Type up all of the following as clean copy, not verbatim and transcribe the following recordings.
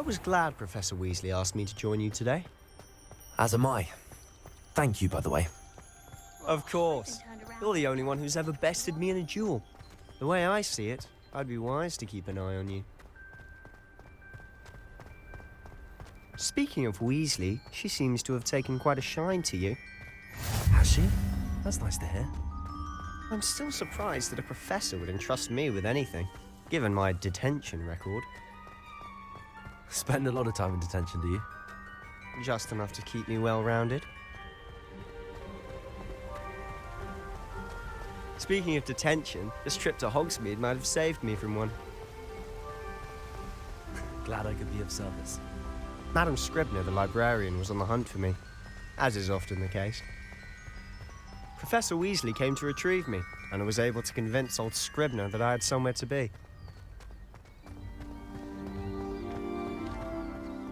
was glad Professor Weasley asked me to join you today. As am I. Thank you, by the way. Of course. You're the only one who's ever bested me in a duel. The way I see it, I'd be wise to keep an eye on you. Speaking of Weasley, she seems to have taken quite a shine to you. Has she? That's nice to hear. I'm still surprised that a professor would entrust me with anything, given my detention record. Spend a lot of time in detention, do you? Just enough to keep me well-rounded. Speaking of detention, this trip to Hogsmeade might have saved me from one. Glad I could be of service. Madam Scribner, the librarian, was on the hunt for me, as is often the case. Professor Weasley came to retrieve me, and I was able to convince old Scribner that I had somewhere to be.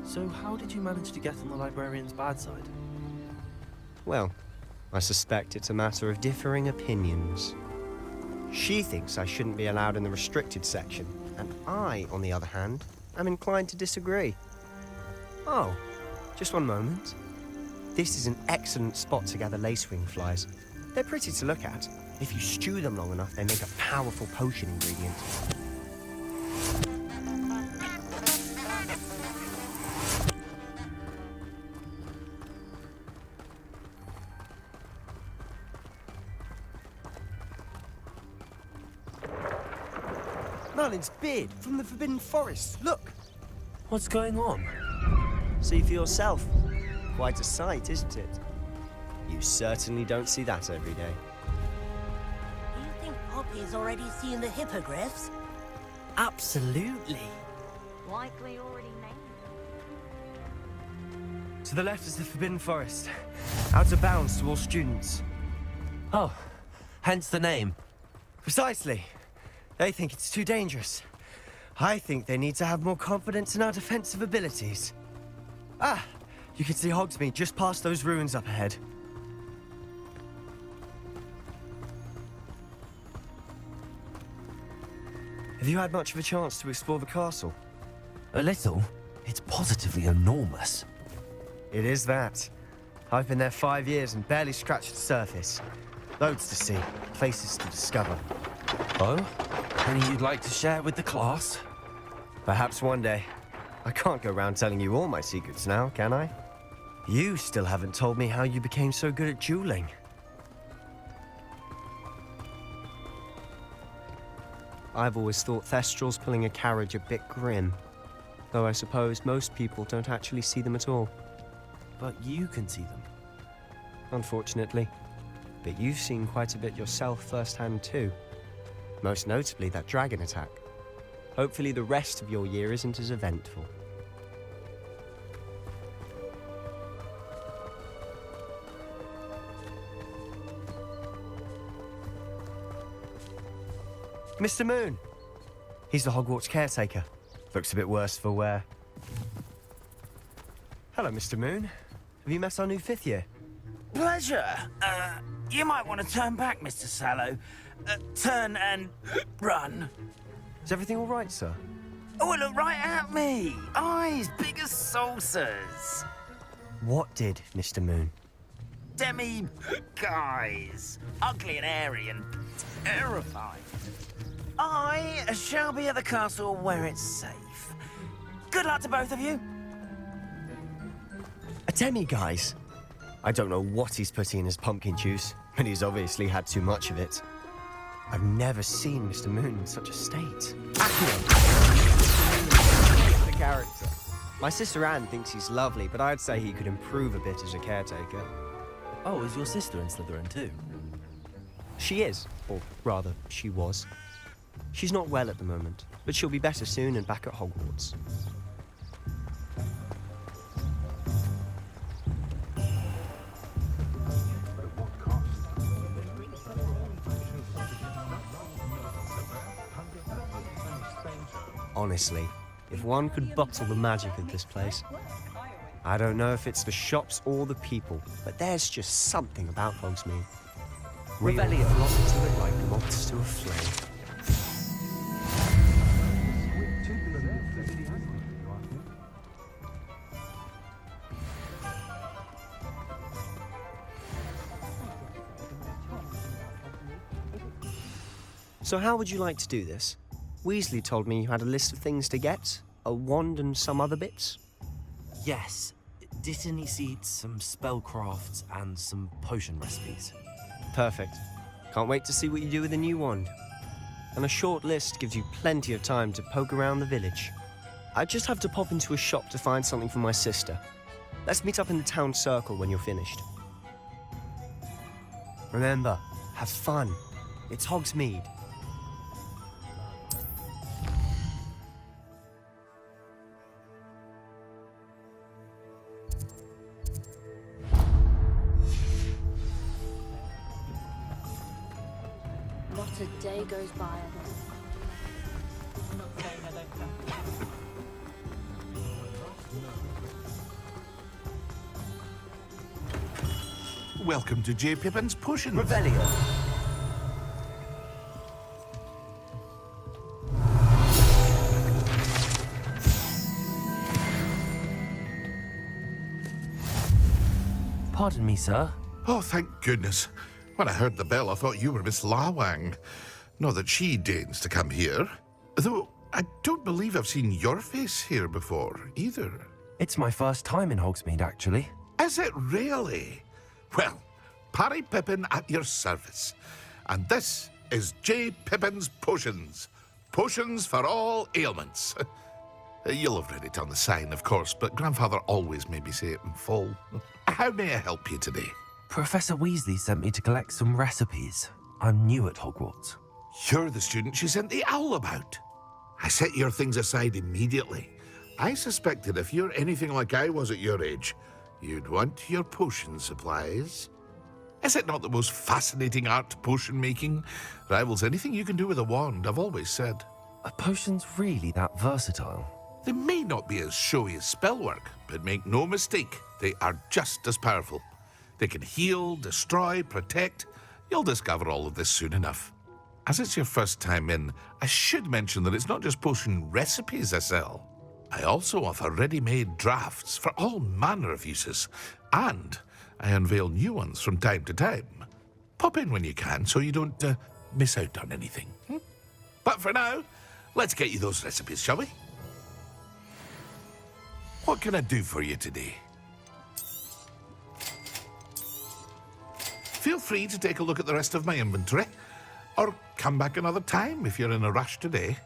So how did you manage to get on the librarian's bad side? Well, I suspect it's a matter of differing opinions. She thinks I shouldn't be allowed in the restricted section, and I, on the other hand, am inclined to disagree. Oh, just one moment. This is an excellent spot to gather lacewing flies. They're pretty to look at. If you stew them long enough, they make a powerful potion ingredient. Merlin's beard from the Forbidden Forest. Look! What's going on? See for yourself. Quite a sight, isn't it? You certainly don't see that every day. Do you think Poppy's already seen the hippogriffs? Absolutely. Likely already named. To the left is the Forbidden Forest. Out of bounds to all students. Oh, hence the name. Precisely. They think it's too dangerous. I think they need to have more confidence in our defensive abilities. Ah, you can see Hogsmeade just past those ruins up ahead. Have you had much of a chance to explore the castle? A little. It's positively enormous. It is that. I've been there 5 years and barely scratched the surface. Loads to see, places to discover. Oh? Any you'd like to share with the class? Perhaps one day. I can't go around telling you all my secrets now, can I? You still haven't told me how you became so good at dueling. I've always thought Thestrals pulling a carriage a bit grim. Though I suppose most people don't actually see them at all. But you can see them. Unfortunately. But you've seen quite a bit yourself firsthand too. Most notably that dragon attack. Hopefully the rest of your year isn't as eventful. Mr. Moon! He's the Hogwarts caretaker. Looks a bit worse for wear. Hello, Mr. Moon. Have you met our new 5th year? Pleasure. You might want to turn back, Mr. Sallow. Turn and run. Is everything all right, sir? Oh, look right at me. Eyes big as saucers. What did, Mr. Moon? Demi-guys. Ugly and airy and terrifying. I shall be at the castle where it's safe. Good luck to both of you. A demi-guise? I don't know what he's putting in his pumpkin juice, but he's obviously had too much of it. I've never seen Mr. Moon in such a state. The character. My sister Anne thinks he's lovely, but I'd say he could improve a bit as a caretaker. Oh, is your sister in Slytherin too? She is, or rather, she was. She's not well at the moment, but she'll be better soon and back at Hogwarts. Honestly, if one could bottle the magic of this place. I don't know if it's the shops or the people, but there's just something about Hogsmeade. Revelio flock to it like moths to a flame. So how would you like to do this? Weasley told me you had a list of things to get, a wand and some other bits. Yes. Dittany seeds, some spellcrafts, and some potion recipes. Perfect. Can't wait to see what you do with the new wand. And a short list gives you plenty of time to poke around the village. I just have to pop into a shop to find something for my sister. Let's meet up in the town circle when you're finished. Remember, have fun. It's Hogsmeade. Not a day goes by. Welcome to J. Pippin's Potions. Revelio. Pardon me, sir. Oh, thank goodness. When I heard the bell, I thought you were Miss Lawang. Not that she deigns to come here. Though I don't believe I've seen your face here before, either. It's my first time in Hogsmeade, actually. Is it really? Well, Parry Pippin at your service. And this is J. Pippin's Potions. Potions for all ailments. You'll have read it on the sign, of course, but Grandfather always made me say it in full. How may I help you today? Professor Weasley sent me to collect some recipes. I'm new at Hogwarts. You're the student she sent the owl about. I set your things aside immediately. I suspected if you're anything like I was at your age, you'd want your potion supplies. Is it not the most fascinating art, potion making? Rivals anything you can do with a wand, I've always said. Are potions really that versatile? They may not be as showy as spellwork, but make no mistake, they are just as powerful. They can heal, destroy, protect. You'll discover all of this soon enough. As it's your first time in, I should mention that it's not just potion recipes I sell. I also offer ready-made drafts for all manner of uses, and I unveil new ones from time to time. Pop in when you can so you don't miss out on anything. But for now, let's get you those recipes, shall we? What can I do for you today? Feel free to take a look at the rest of my inventory, or come back another time if you're in a rush today.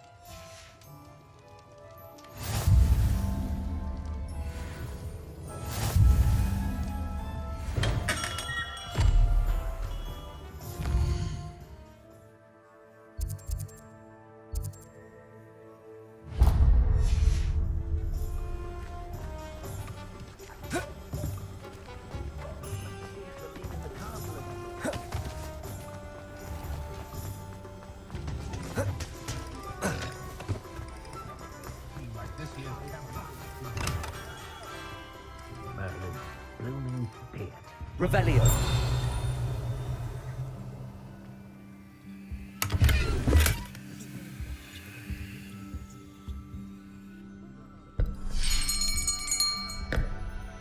Revelio.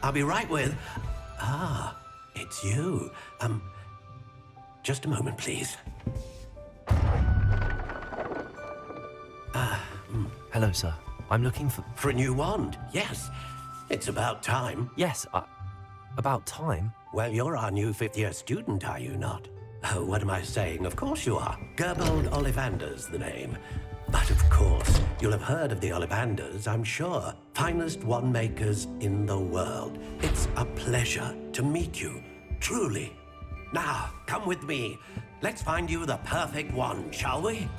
I'll be right with... Ah, it's you. Just a moment, please. Hello, sir. I'm looking for... For a new wand, yes. It's about time. Yes, about time. Well, you're our new fifth-year student, are you not? Oh, what am I saying? Of course you are. Gerbold Ollivander's the name. But of course, you'll have heard of the Ollivanders, I'm sure. Finest wand makers in the world. It's a pleasure to meet you, truly. Now, come with me. Let's find you the perfect wand, shall we?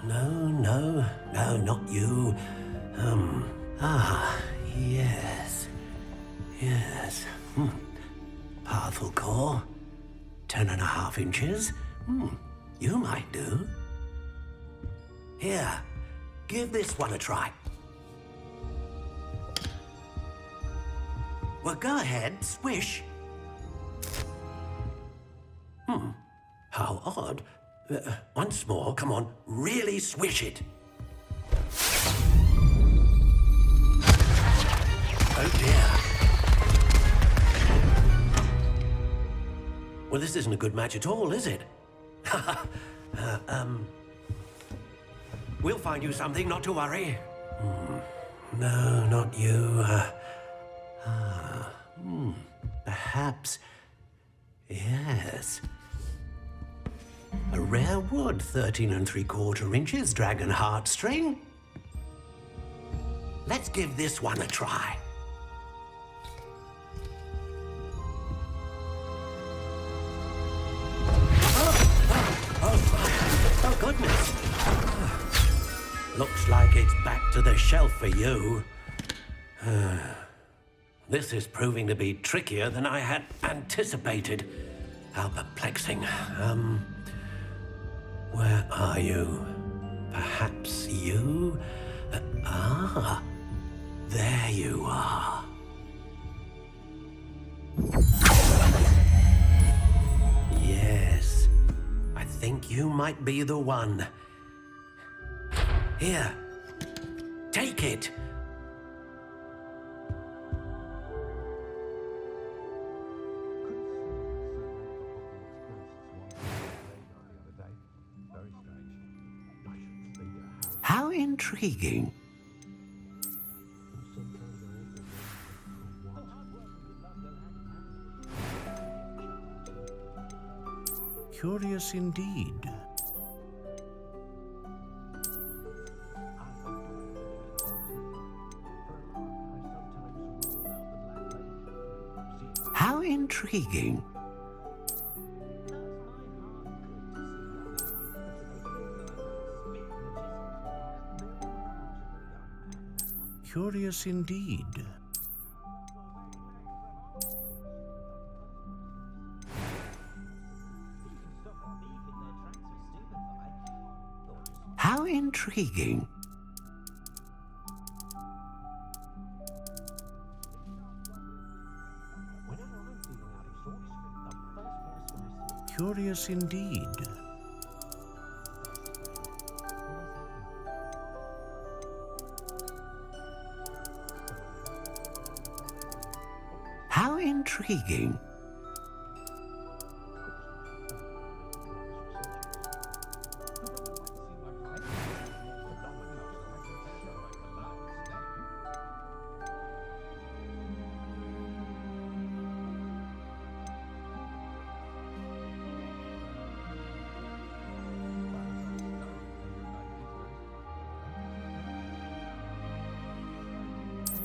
No, not you. Yes. Powerful core. 10.5 inches. You might do. Here, give this one a try. Well, go ahead, swish. How odd. Once more, come on, really swish it. Oh dear. Well, this isn't a good match at all, is it? We'll find you something, not to worry. No, not you. Perhaps. Yes. A rare wood, 13 3/4 inches, dragon heartstring. Let's give this one a try. Oh, goodness. Looks like it's back to the shelf for you. This is proving to be trickier than I had anticipated. How perplexing. Where are you? Perhaps you? There you are. Yes, I think you might be the one. Here, take it. How intriguing. Curious indeed. How intriguing. Curious indeed. How intriguing. Curious indeed. How intriguing.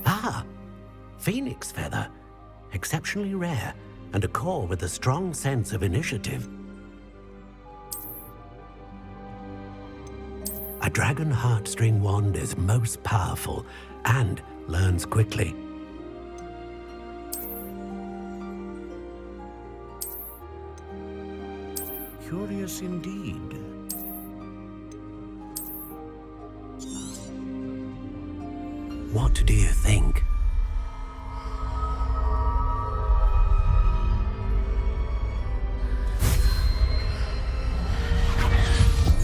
Ah, phoenix feather. Exceptionally rare, and a core with a strong sense of initiative. A dragon heartstring wand is most powerful and learns quickly. Curious indeed. What do you think?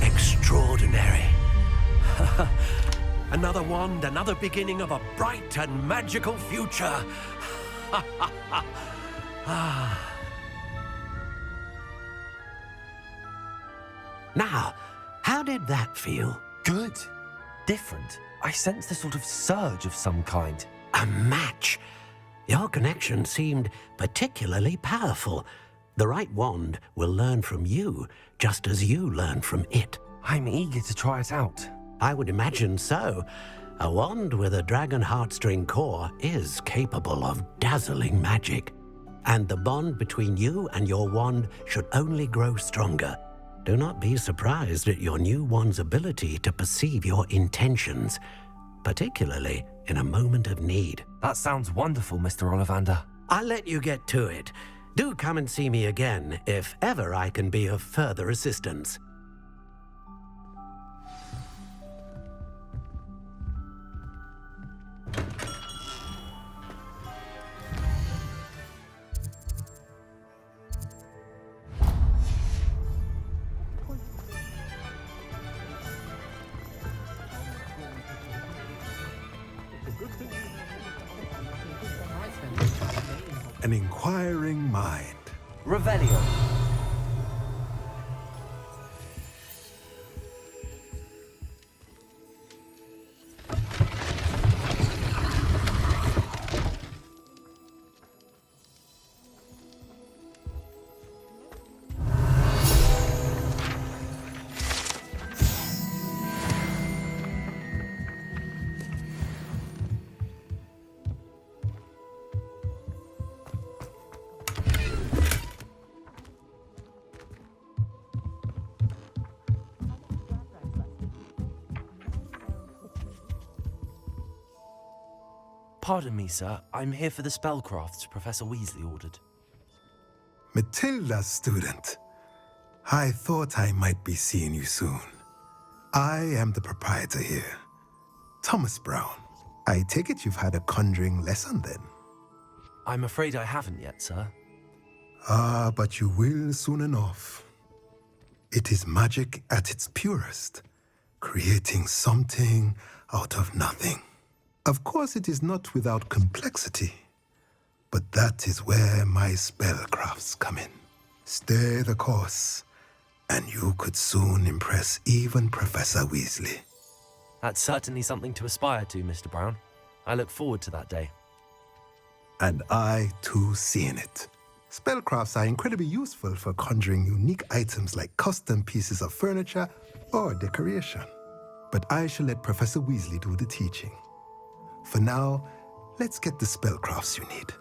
Extraordinary. Another wand, another beginning of a bright and magical future. Now, how did that feel? Good. Different. I sensed a sort of surge of some kind. A match. Your connection seemed particularly powerful. The right wand will learn from you, just as you learn from it. I'm eager to try it out. I would imagine so. A wand with a dragon heartstring core is capable of dazzling magic. And the bond between you and your wand should only grow stronger. Do not be surprised at your new wand's ability to perceive your intentions, particularly in a moment of need. That sounds wonderful, Mr. Ollivander. I'll let you get to it. Do come and see me again if ever I can be of further assistance. An inquiring mind. Revelio. Pardon me, sir. I'm here for the spellcrafts Professor Weasley ordered. Matilda's student. I thought I might be seeing you soon. I am the proprietor here, Thomas Brown. I take it you've had a conjuring lesson then? I'm afraid I haven't yet, sir. Ah, but you will soon enough. It is magic at its purest, creating something out of nothing. Of course, it is not without complexity, but that is where my spellcrafts come in. Stay the course, and you could soon impress even Professor Weasley. That's certainly something to aspire to, Mr. Brown. I look forward to that day. And I, too, seeing it. Spellcrafts are incredibly useful for conjuring unique items like custom pieces of furniture or decoration. But I shall let Professor Weasley do the teaching. For now, let's get the spellcrafts you need.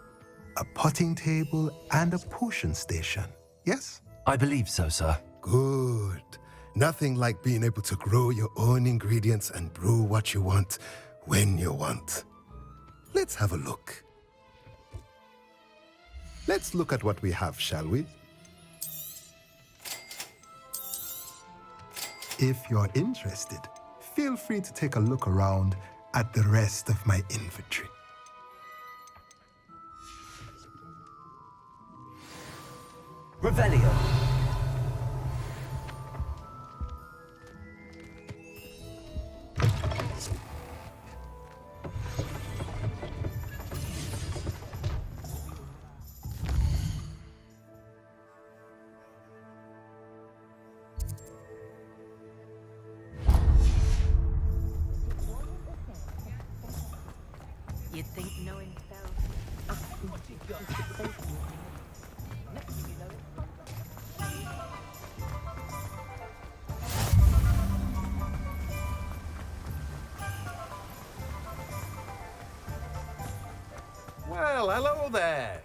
A potting table and a potion station, yes? I believe so, sir. Good. Nothing like being able to grow your own ingredients and brew what you want when you want. Let's have a look. Let's look at what we have, shall we? If you're interested, feel free to take a look around at the rest of my inventory. Revelio. You'd think knowing spells. Well, hello there.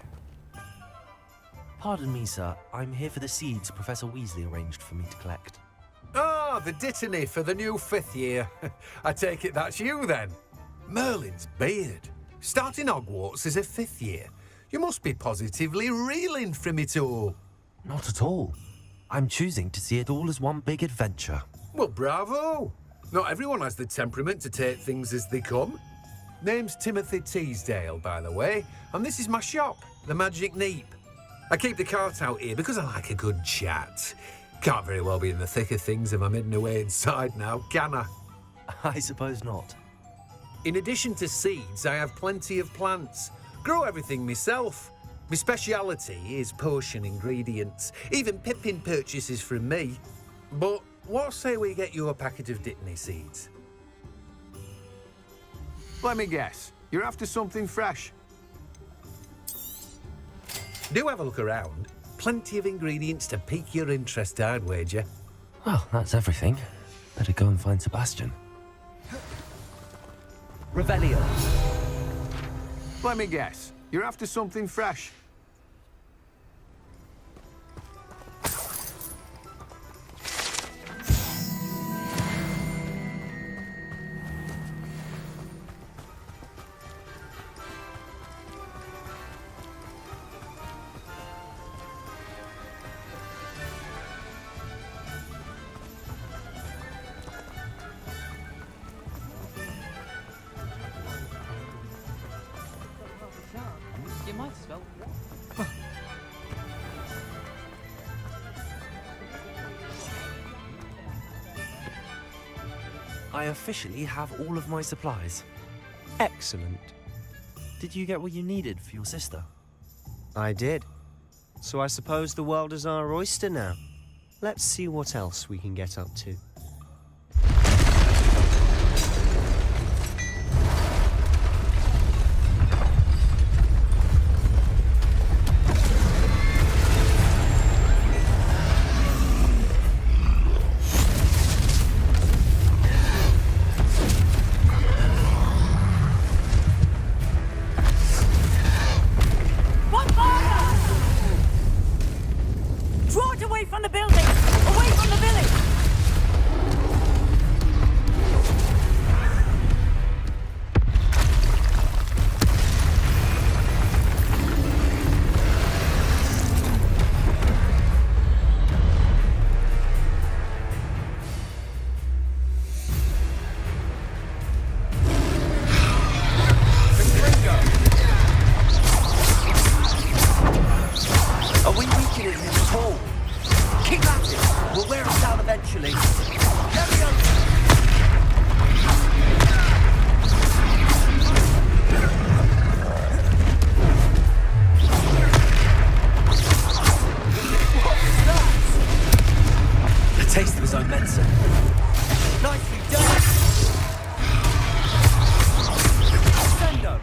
Pardon me, sir. I'm here for the seeds Professor Weasley arranged for me to collect. Ah, the dittany for the new 5th year. I take it that's you then. Merlin's beard. Starting Hogwarts as a 5th year. You must be positively reeling from it all. Not at all. I'm choosing to see it all as one big adventure. Well, bravo. Not everyone has the temperament to take things as they come. Name's Timothy Teasdale, by the way, and this is my shop, the Magic Neep. I keep the cart out here because I like a good chat. Can't very well be in the thick of things if I'm hidden away inside now, can I? I suppose not. In addition to seeds, I have plenty of plants. Grow everything myself. My speciality is potion ingredients. Even Pippin purchases from me. But what say we get you a packet of dittany seeds? Let me guess. You're after something fresh. Do have a look around. Plenty of ingredients to pique your interest, I'd wager. Well, that's everything. Better go and find Sebastian. Revelio. Let me guess. You're after something fresh. You might as well. I officially have all of my supplies. Excellent. Did you get what you needed for your sister? I did. So I suppose the world is our oyster now. Let's see what else we can get up to. Draw it away from the building! Away from the village! Keep at it! We'll wear it down eventually. Leviosa! A taste of his own medicine. Nicely done! Sendo!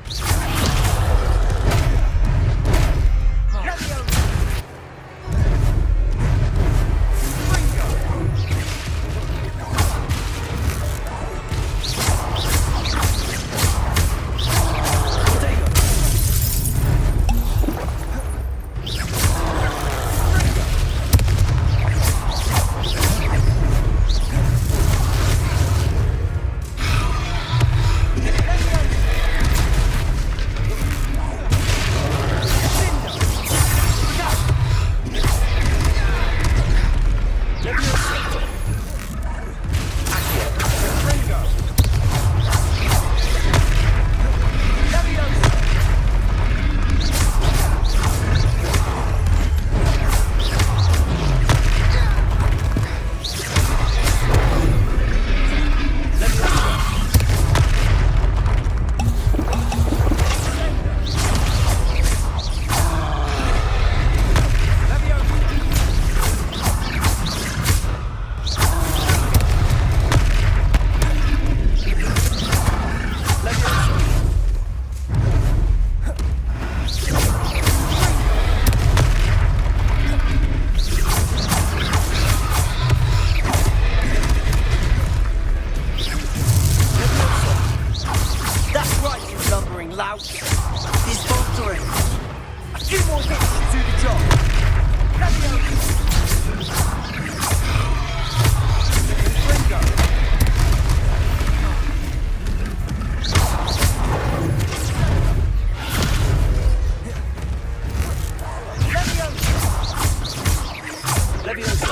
Leviosa!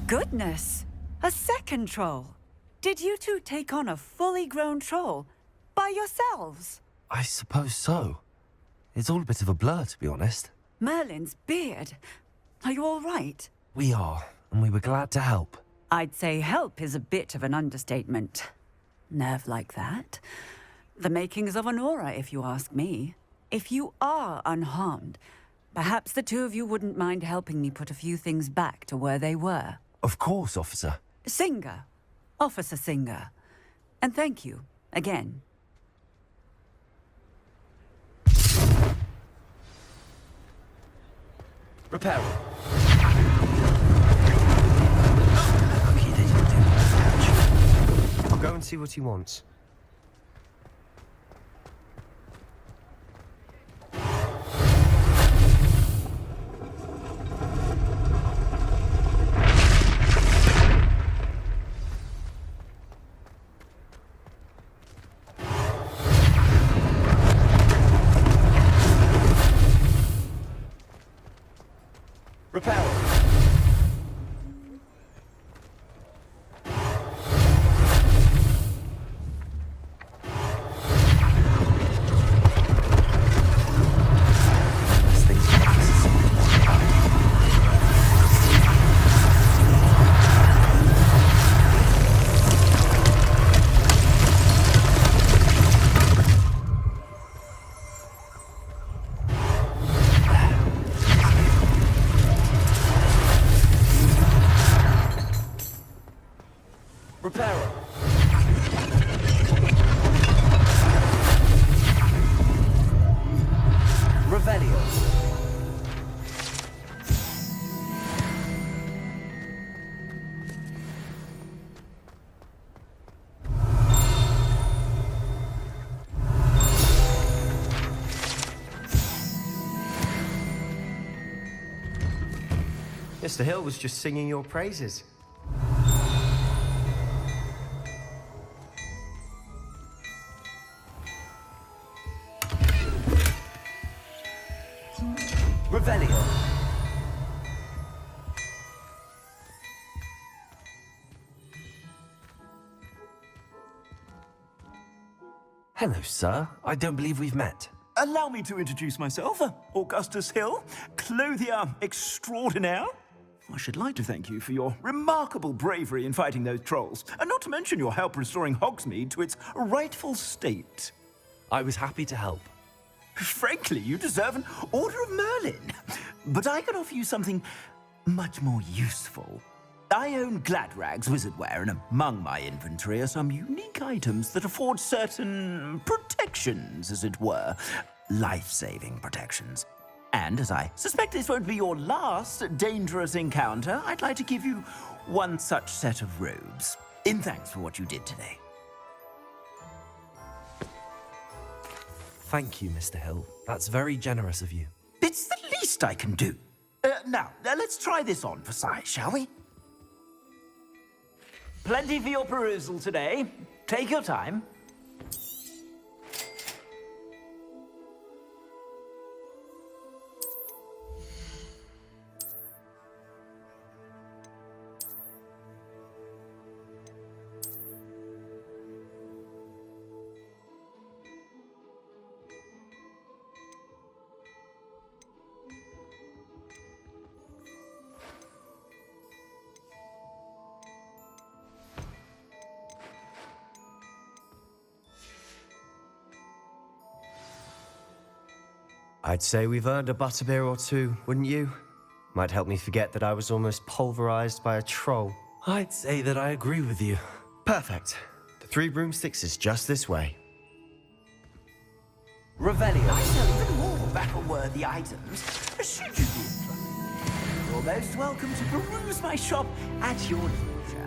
Goodness! A second troll! Did you two take on a fully grown troll by yourselves? I suppose so. It's all a bit of a blur, to be honest. Merlin's beard. Are you all right? We are, and we were glad to help. I'd say help is a bit of an understatement. Nerve like that. The makings of an aura, if you ask me. If you are unharmed, perhaps the two of you wouldn't mind helping me put a few things back to where they were. Of course, officer. Singer. Officer Singer. And thank you, again. Repair. I'll go and see what he wants. Repair. Repairer. Revelio. Mr. Hill was just singing your praises. Revelio. Hello, sir. I don't believe we've met. Allow me to introduce myself, Augustus Hill, clothier extraordinaire. I should like to thank you for your remarkable bravery in fighting those trolls, and not to mention your help restoring Hogsmeade to its rightful state. I was happy to help. Frankly, you deserve an Order of Merlin. But I can offer you something much more useful. I own Gladrag's wizardwear, and among my inventory are some unique items that afford certain protections, as it were. Life-saving protections. And as I suspect this won't be your last dangerous encounter, I'd like to give you one such set of robes, in thanks for what you did today. Thank you, Mr. Hill. That's very generous of you. It's the least I can do. Now, let's try this on for size, shall we? Plenty for your perusal today. Take your time. I'd say we've earned a butterbeer or two, wouldn't you? Might help me forget that I was almost pulverized by a troll. I'd say that I agree with you. Perfect. The 3 broomsticks is just this way. Revelio. I sell even more battle-worthy items. Should you be interested? You're most welcome to peruse my shop at your leisure.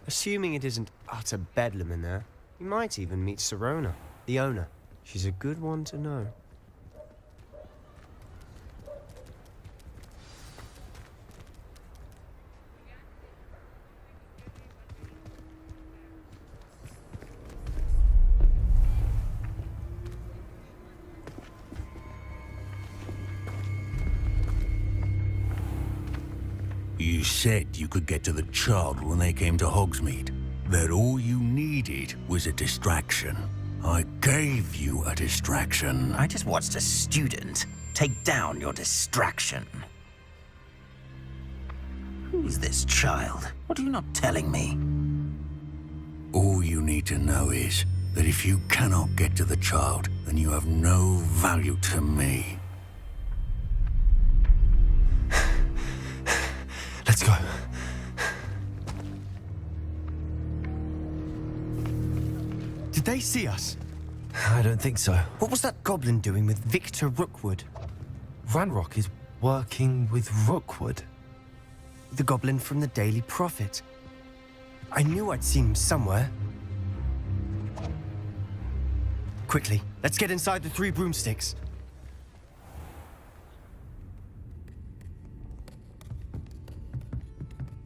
Assuming it isn't utter bedlam in there, you might even meet Sirona, the owner. She's a good one to know. You said you could get to the child when they came to Hogsmeade. That all you needed was a distraction. I gave you a distraction. I just watched a student take down your distraction. Who's this child? What are you not telling me? All you need to know is that if you cannot get to the child, then you have no value to me. Let's go. Did they see us? I don't think so. What was that goblin doing with Victor Rookwood? Ranrock is working with Rookwood. The goblin from the Daily Prophet. I knew I'd seen him somewhere. Quickly, let's get inside the 3 broomsticks.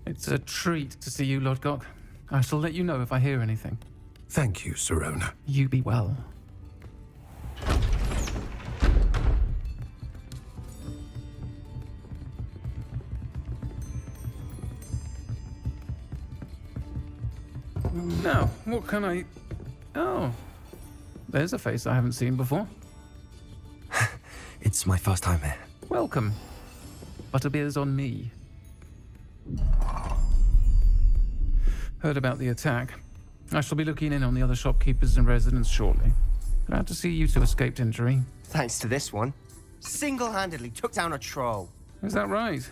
It's a treat to see you, Lodgok. I shall let you know if I hear anything. Thank you, Sirona. You be well. Now, what can I... Oh, there's a face I haven't seen before. It's my first time here. Welcome. Butterbeer's on me. Heard about the attack. I shall be looking in on the other shopkeepers and residents shortly. Glad to see you two escaped injury. Thanks to this one. Single-handedly took down a troll. Is that right?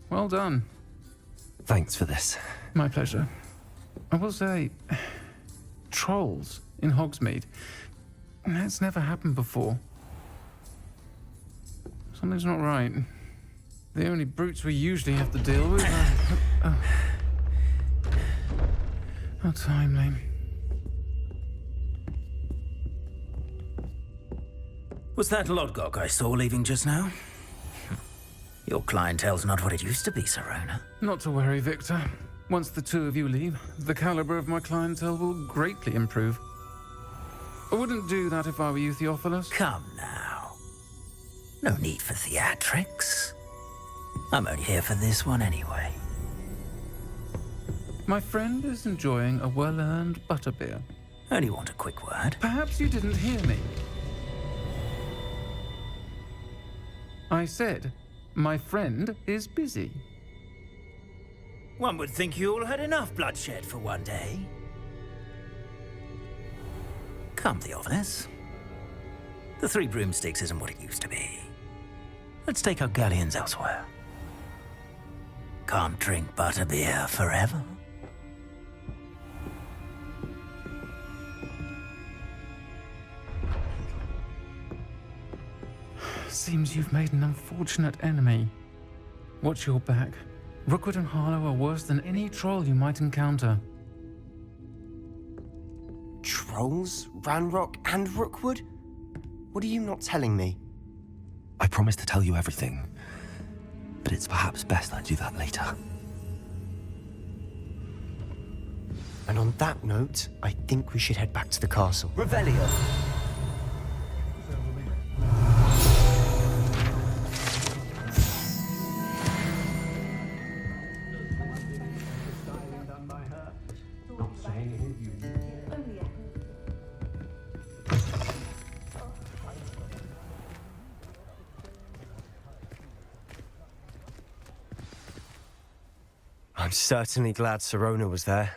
Well done. Thanks for this. My pleasure. I will say, trolls in Hogsmeade. That's never happened before. Something's not right. The only brutes we usually have to deal with are... How timely. Was that Lodgok I saw leaving just now? Your clientele's not what it used to be, Serona. Not to worry, Victor. Once the two of you leave, the caliber of my clientele will greatly improve. I wouldn't do that if I were you, Theophilus. Come now. No need for theatrics. I'm only here for this one anyway. My friend is enjoying a well-earned butterbeer. Only want a quick word. Perhaps you didn't hear me. I said, my friend is busy. One would think you all had enough bloodshed for one day. Come, Theophilus. The Three Broomsticks isn't what it used to be. Let's take our galleons elsewhere. Can't drink butterbeer forever. Seems you've made an unfortunate enemy. Watch your back. Rookwood and Harlow are worse than any troll you might encounter. Trolls? Ranrock and Rookwood? What are you not telling me? I promised to tell you everything, but it's perhaps best I do that later. And on that note, I think we should head back to the castle. Revelio. I'm certainly glad Serona was there.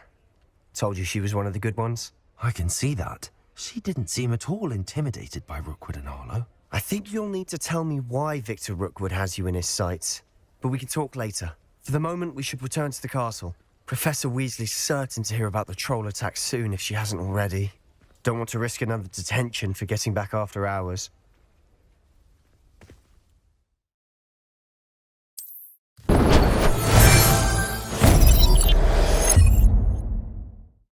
Told you she was one of the good ones. I can see that. She didn't seem at all intimidated by Rookwood and Harlow. I think you'll need to tell me why Victor Rookwood has you in his sights. But we can talk later. For the moment, we should return to the castle. Professor Weasley's certain to hear about the troll attack soon if she hasn't already. Don't want to risk another detention for getting back after hours.